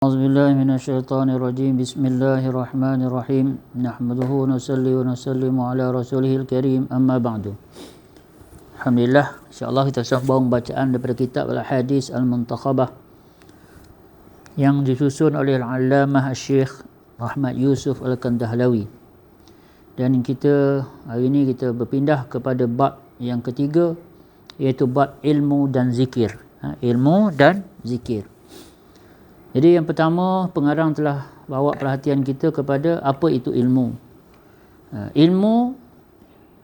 A'udzubillahiminasyaitonirrajim. Bismillahirrahmanirrahim. Nahmaduhu nusalli wa nusallimu ala rasulihil karim. Amma ba'du. Alhamdulillah, insyaAllah kita sambung bacaan daripada kitab Al-Hadis Al-Muntakhabah yang disusun oleh Al-Allamah Syekh Rahmat Yusuf Al-Kandahlawi. Dan kita hari ini kita berpindah kepada bab yang ketiga, iaitu bab ilmu dan zikir. Ilmu dan zikir. Jadi yang pertama, pengarang telah bawa perhatian kita kepada apa itu ilmu. Ilmu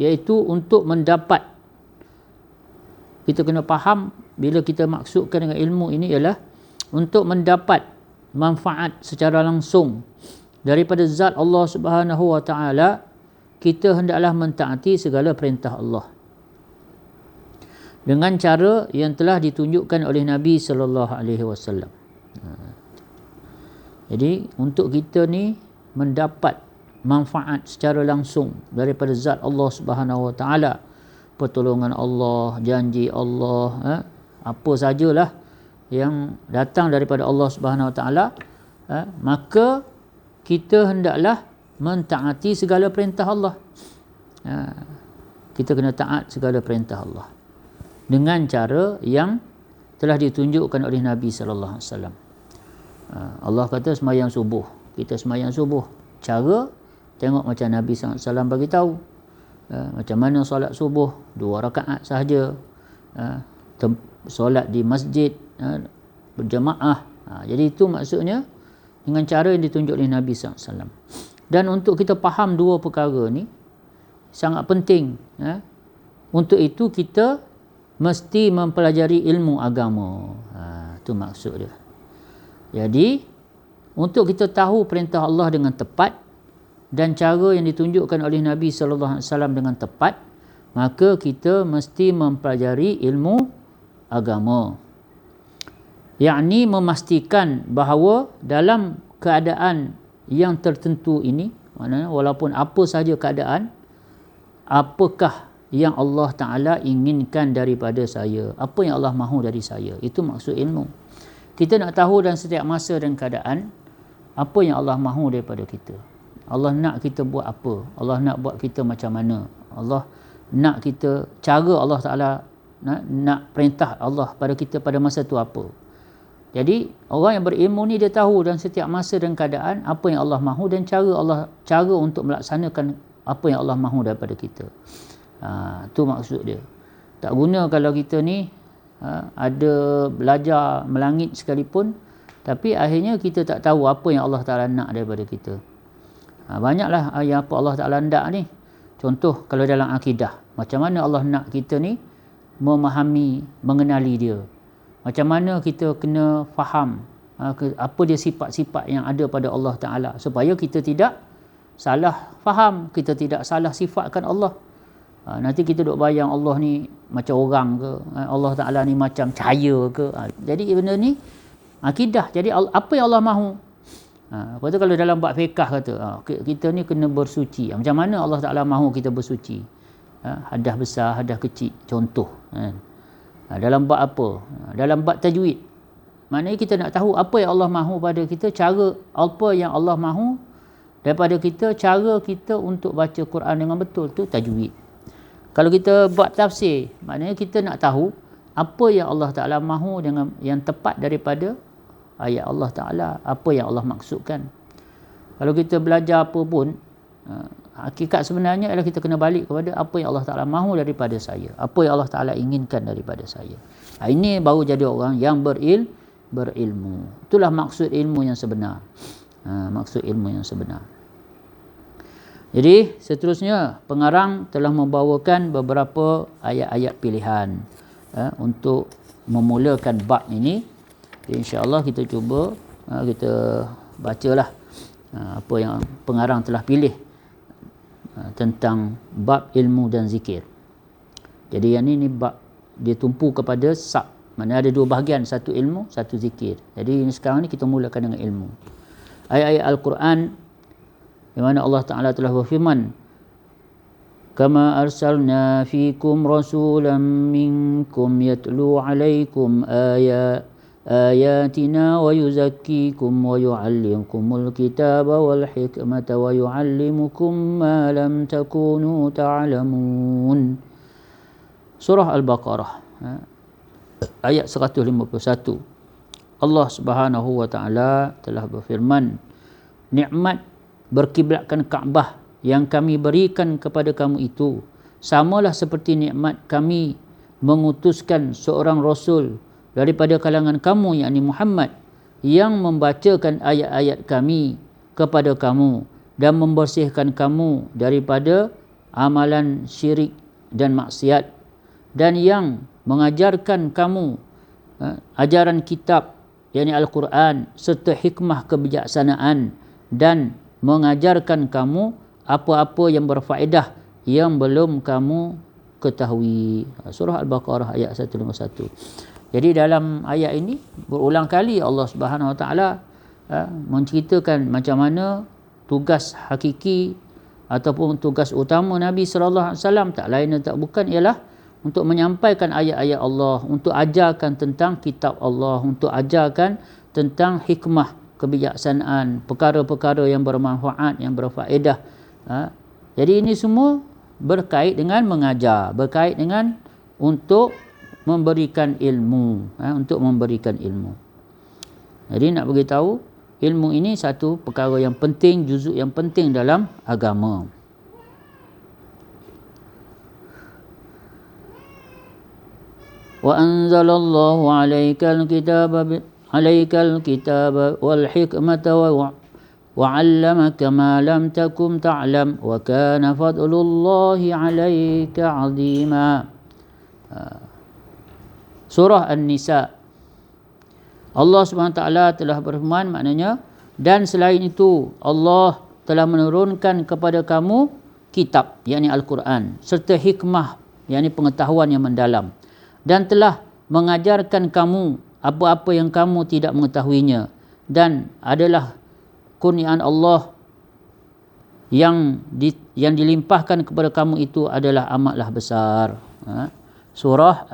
iaitu untuk mendapat. Kita kena faham bila kita maksudkan dengan ilmu ini ialah untuk mendapat manfaat secara langsung daripada zat Allah Subhanahu Wa Taala. Kita hendaklah mentaati segala perintah Allah dengan cara yang telah ditunjukkan oleh Nabi sallallahu alaihi wasallam. Jadi untuk kita ni mendapat manfaat secara langsung daripada zat Allah Subhanahu Wa Taala, pertolongan Allah, janji Allah, apa sajalah yang datang daripada Allah Subhanahu Wa Taala, maka kita hendaklah mentaati segala perintah Allah. Kita kena taat segala perintah Allah dengan cara yang telah ditunjukkan oleh Nabi sallallahu alaihi wasallam. Allah kata sembahyang subuh, kita sembahyang subuh, cara tengok macam Nabi SAW bagi tahu. Macam mana solat subuh, 2 rakaat sahaja, solat di masjid berjamaah. Jadi itu maksudnya dengan cara yang ditunjuk oleh Nabi SAW. Dan untuk kita faham dua perkara ni sangat penting. Untuk itu kita mesti mempelajari ilmu agama. Itu maksud dia. Jadi, untuk kita tahu perintah Allah dengan tepat dan cara yang ditunjukkan oleh Nabi sallallahu alaihi wasallam dengan tepat, maka kita mesti mempelajari ilmu agama. Yakni memastikan bahawa dalam keadaan yang tertentu ini, maknanya walaupun apa sahaja keadaan, apakah yang Allah Ta'ala inginkan daripada saya, apa yang Allah mahu dari saya. Itu maksud ilmu. Kita nak tahu dalam setiap masa dan keadaan apa yang Allah mahu daripada kita. Allah nak kita buat apa, Allah nak buat kita macam mana, Allah nak kita, cara Allah Ta'ala nak perintah Allah pada kita pada masa tu apa. Jadi orang yang berilmu ni dia tahu dalam setiap masa dan keadaan apa yang Allah mahu dan cara untuk melaksanakan apa yang Allah mahu daripada kita. Tu maksud dia. Tak guna kalau kita ni ada belajar melangit sekalipun, tapi akhirnya kita tak tahu apa yang Allah Ta'ala nak daripada kita. Banyaklah yang apa Allah Ta'ala nak ni. Contoh kalau dalam akidah, macam mana Allah nak kita ni memahami, mengenali dia. Macam mana kita kena faham apa dia sifat-sifat yang ada pada Allah Ta'ala, supaya kita tidak salah faham, kita tidak salah sifatkan Allah. Nanti kita duk bayang Allah ni macam orang ke, Allah Ta'ala ni macam cahaya ke. Jadi benda ni akidah. Jadi apa yang Allah mahu. Lepas tu kalau dalam bab fiqh kata kita ni kena bersuci. Macam mana Allah Ta'ala mahu kita bersuci? Hadas besar, hadas kecil, contoh. Dalam bab apa? Dalam bab tajwid. Maknanya kita nak tahu apa yang Allah mahu pada kita, cara apa yang Allah mahu daripada kita, cara kita untuk baca Quran dengan betul, tu tajwid. Kalau kita buat tafsir, maknanya kita nak tahu apa yang Allah Ta'ala mahu dengan yang tepat daripada ayat Allah Ta'ala, apa yang Allah maksudkan. Kalau kita belajar apa pun, hakikat sebenarnya adalah kita kena balik kepada apa yang Allah Ta'ala mahu daripada saya, apa yang Allah Ta'ala inginkan daripada saya. Ini baru jadi orang yang berilmu. Itulah maksud ilmu yang sebenar. Maksud ilmu yang sebenar. Jadi seterusnya pengarang telah membawakan beberapa ayat-ayat pilihan untuk memulakan bab ini. InsyaAllah kita cuba kita bacalah apa yang pengarang telah pilih tentang bab ilmu dan zikir. Jadi yang ini bab dia tumpu kepada mana ada dua bahagian, satu ilmu, satu zikir. Jadi sekarang ni kita mulakan dengan ilmu. Ayat-ayat Al-Quran di mana Allah Ta'ala telah berfirman, kama arsalna fikum rasulan minkum yatlu alaikum ayatina wa yuzakkikum wa yu'allimukumul kitaba wal hikmata wa yu'allimukum ma lam takunu ta'lamun. Surah Al-Baqarah ayat 151. Allah Subhanahu wa taala telah berfirman, nikmat berkiblatkan Kaabah yang kami berikan kepada kamu itu samalah seperti nikmat kami mengutuskan seorang rasul daripada kalangan kamu, yakni Muhammad, yang membacakan ayat-ayat kami kepada kamu dan membersihkan kamu daripada amalan syirik dan maksiat, dan yang mengajarkan kamu ajaran kitab, yakni Al-Quran, serta hikmah kebijaksanaan, dan mengajarkan kamu apa-apa yang berfaedah yang belum kamu ketahui. Surah Al-Baqarah ayat 151. Jadi dalam ayat ini berulang kali Allah Subhanahu Wa Taala menceritakan macam mana tugas hakiki ataupun tugas utama Nabi sallallahu alaihi wasallam tak lain dan tak bukan ialah untuk menyampaikan ayat-ayat Allah, untuk ajarkan tentang kitab Allah, untuk ajarkan tentang hikmah kebijaksanaan, perkara-perkara yang bermanfaat, yang berfaedah. Jadi ini semua berkait dengan mengajar, berkait dengan untuk memberikan ilmu, untuk memberikan ilmu. Jadi nak beritahu ilmu ini satu perkara yang penting, juzuk yang penting dalam agama. Wa anzalallahu 'alaikal kitaba wal hikmata wa 'allamaka ma lam takum ta'lam wa kana fadlullahi 'alaika 'azima. Surah An-Nisa. Allah SWT telah berfirman, maknanya, dan selain itu Allah telah menurunkan kepada kamu kitab, yakni Al-Quran, serta hikmah, yakni pengetahuan yang mendalam, dan telah mengajarkan kamu apa-apa yang kamu tidak mengetahuinya, dan adalah kurniaan Allah yang dilimpahkan kepada kamu itu adalah amatlah besar. Surah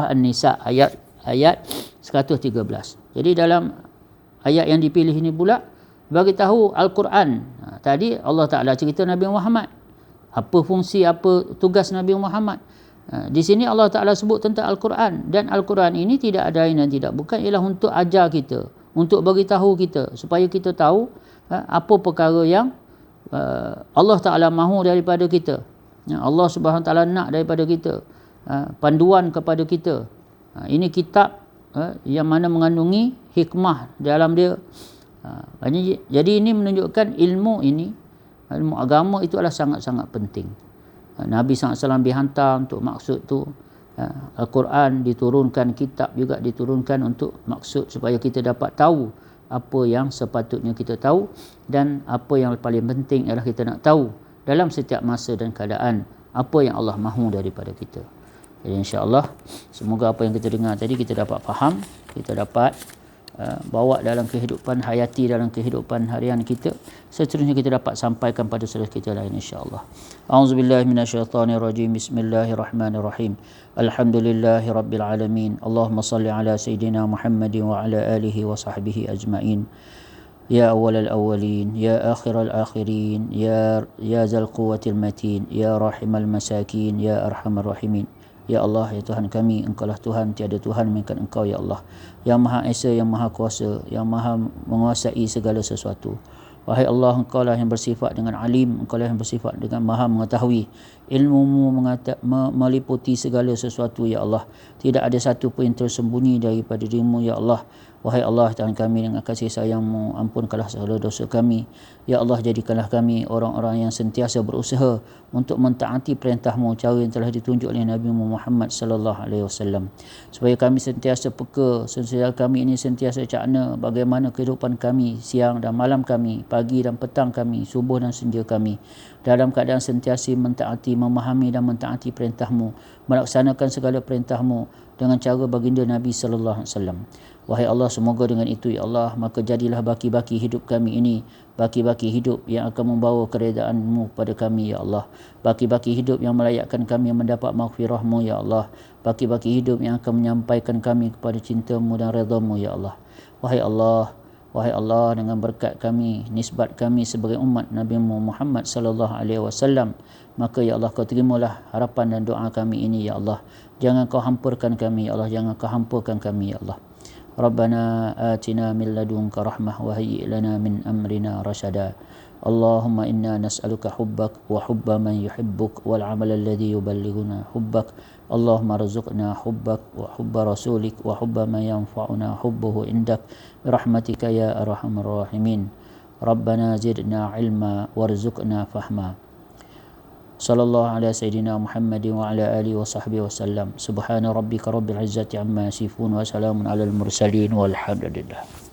An-Nisa ayat 113. Jadi dalam ayat yang dipilih ini pula bagi tahu Al-Quran. Tadi Allah Ta'ala cerita Nabi Muhammad, apa fungsi, apa tugas Nabi Muhammad. Di sini Allah Ta'ala sebut tentang Al-Quran, dan Al-Quran ini tidak ada lain dan tidak bukan ialah untuk ajar kita, untuk bagi tahu kita supaya kita tahu apa perkara yang Allah Ta'ala mahu daripada kita, Allah Subhanahu Wa Ta'ala nak daripada kita, panduan kepada kita. Ini kitab yang mana mengandungi hikmah dalam dia. Jadi ini menunjukkan ilmu ini, ilmu agama itu adalah sangat-sangat penting. Nabi SAW dihantar untuk maksud tu. Al-Quran diturunkan, kitab juga diturunkan untuk maksud supaya kita dapat tahu apa yang sepatutnya kita tahu, dan apa yang paling penting adalah kita nak tahu dalam setiap masa dan keadaan apa yang Allah mahu daripada kita. Jadi insya-Allah semoga apa yang kita dengar tadi kita dapat faham, kita dapat bawa dalam kehidupan hayati, dalam kehidupan harian kita, seterusnya kita dapat sampaikan pada saudara kita lain insya-Allah. A'udzubillahi minasyaitonirrajim. Bismillahirrahmanirrahim. Alhamdulillahirabbil alamin. Allahumma salli ala sayidina Muhammadin wa ala alihi wa sahbihi ajmain. Ya awwalal awwalin, ya akhiral akhirin, ya zal quwwatil matin, ya rahimal masakin, ya arhamar rahimin. Ya Allah, ya Tuhan kami, Engkaulah Tuhan, tiada Tuhan melainkan Engkau, ya Allah, yang Maha Esa, yang Maha Kuasa, yang Maha menguasai segala sesuatu. Wahai Allah, Engkaulah yang bersifat dengan alim, Engkaulah yang bersifat dengan Maha mengetahui. Ilmu-Mu meliputi segala sesuatu, ya Allah. Tidak ada satu pun yang tersembunyi daripada diri-Mu, ya Allah. Wahai Allah, Tuhan kami, dengan kasih sayang-Mu, ampunkanlah segala dosa kami. Ya Allah, jadikanlah kami orang-orang yang sentiasa berusaha untuk mentaati perintah-Mu, cara yang telah ditunjuk oleh Nabi Muhammad sallallahu alaihi wasallam. Supaya kami sentiasa peka, sentiasa kami ini sentiasa cakna bagaimana kehidupan kami, siang dan malam kami, pagi dan petang kami, subuh dan senja kami, dalam keadaan sentiasa mentaati, memahami dan mentaati perintah-Mu, melaksanakan segala perintah-Mu, dengan cara baginda Nabi sallallahu alaihi wasallam. Wahai Allah, semoga dengan itu ya Allah, maka jadilah baki-baki hidup kami ini baki-baki hidup yang akan membawa keredaan-Mu pada kami ya Allah. Baki-baki hidup yang melayakkan kami mendapat maghfirah-Mu ya Allah. Baki-baki hidup yang akan menyampaikan kami kepada cinta-Mu dan redha-Mu ya Allah. Wahai Allah, dengan berkat kami, nisbat kami sebagai umat Nabi Muhammad sallallahu alaihi wasallam, maka ya Allah, Kau terimalah harapan dan doa kami ini ya Allah. Jangan Kau hampurkan kami ya Allah, jangan Kau hampurkan kami ya Allah. Rabbana atina min ladunka rahmah wa hayyi' lana min amrina rashada. Allahumma inna nas'aluka hubbak wa hubba man yuhibbuk wal 'amal alladhi yuballighuna hubbak. Allahumma arzuqna hubbak wa hubba rasulik wa hubba man yanfa'una hubbuhu indak birahmatika ya arhamar rahimin. Rabbana zidna 'ilma warzuqna fahma. Sallallahu ala sayyidina Muhammadin wa ala alihi wa sahbihi wa sallam. Subhana rabbika rabbil izzati amma yasifun wa salamun alal mursalin walhamdulillah.